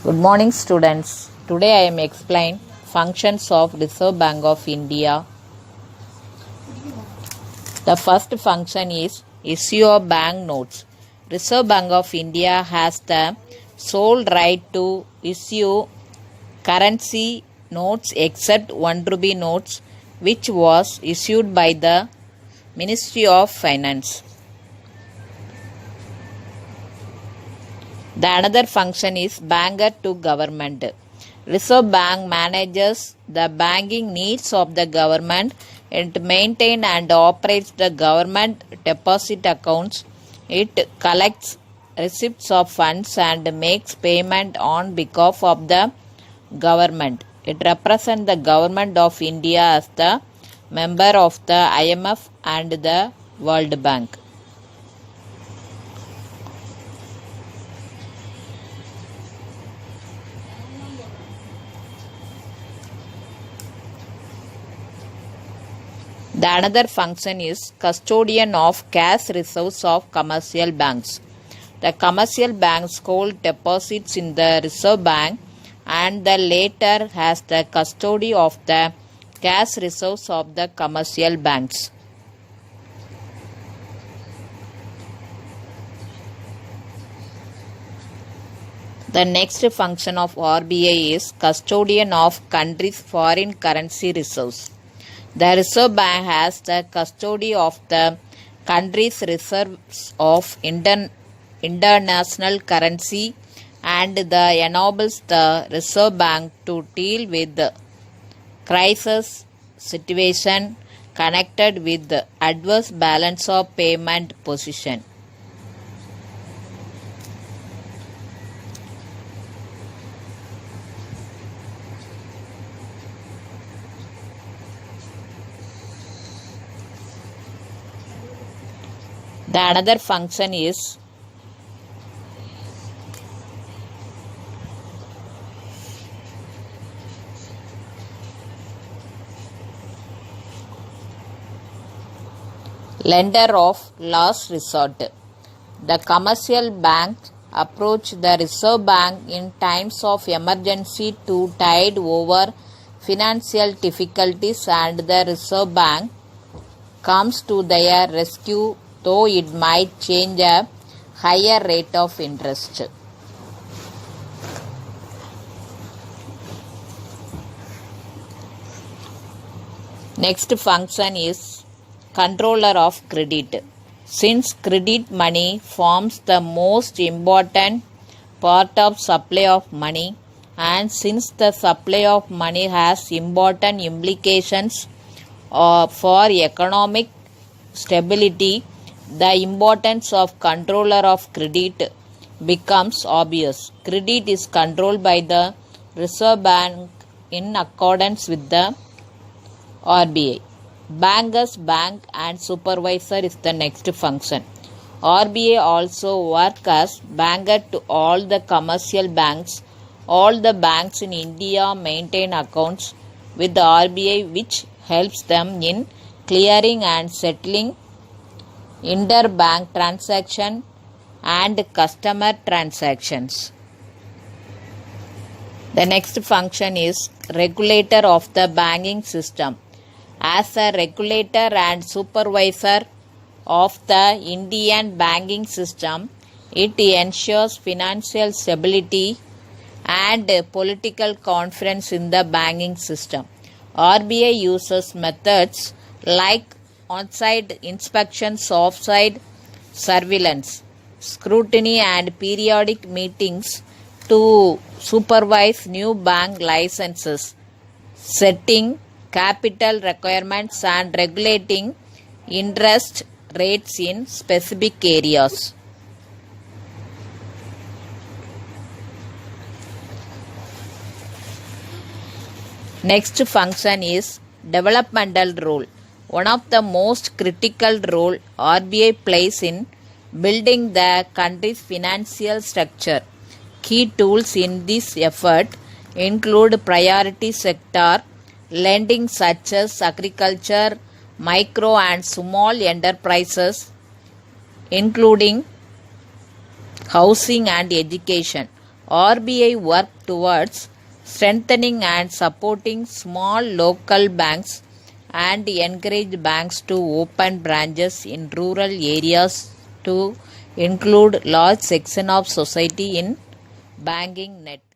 Good morning, students. Today I am explain functions of Reserve Bank of India. The first function is issue of bank notes. Reserve Bank of India has the sole right to issue currency notes except 1 rupee notes, which was issued by the Ministry of Finance. The another function is banker to government. Reserve Bank manages the banking needs of the government. It maintains and operates the government deposit accounts. It collects receipts of funds and makes payment on behalf of the government. It represents the government of India as the member of the IMF and the World Bank. The another function is custodian of cash reserves of commercial banks. The commercial banks hold deposits in the Reserve Bank and the latter has the custody of the cash reserves of the commercial banks. The next function of RBI is custodian of country's foreign currency reserves. The Reserve Bank has the custody of the country's reserves of international currency and enables the Reserve Bank to deal with the crisis situation connected with the adverse balance of payment position. The another function is lender of last resort. The commercial bank approach the Reserve Bank in times of emergency to tide over financial difficulties, and the Reserve Bank comes to their rescue, though it might change a higher rate of interest. Next function is controller of credit. Since credit money forms the most important part of supply of money, and since the supply of money has important implications for economic stability, the importance of controller of credit becomes obvious. Credit is controlled by the Reserve Bank in accordance with the RBI. Bankers, bank and supervisor is the next function. RBI also works as banker to all the commercial banks. All the banks in India maintain accounts with the RBI, which helps them in clearing and settling interbank transaction and customer transactions. The next function is regulator of the banking system. As a regulator and supervisor of the Indian banking system, it ensures financial stability and political confidence in the banking system. RBI uses methods like on-site inspections, off-site surveillance, scrutiny and periodic meetings to supervise new bank licenses, setting capital requirements and regulating interest rates in specific areas. Next function is developmental role. One of the most critical role RBI plays in building the country's financial structure. Key tools in this effort include priority sector lending such as agriculture, micro and small enterprises, including housing and education, RBI worked towards strengthening and supporting small local banks and encouraged banks to open branches in rural areas to include large section of society in banking network.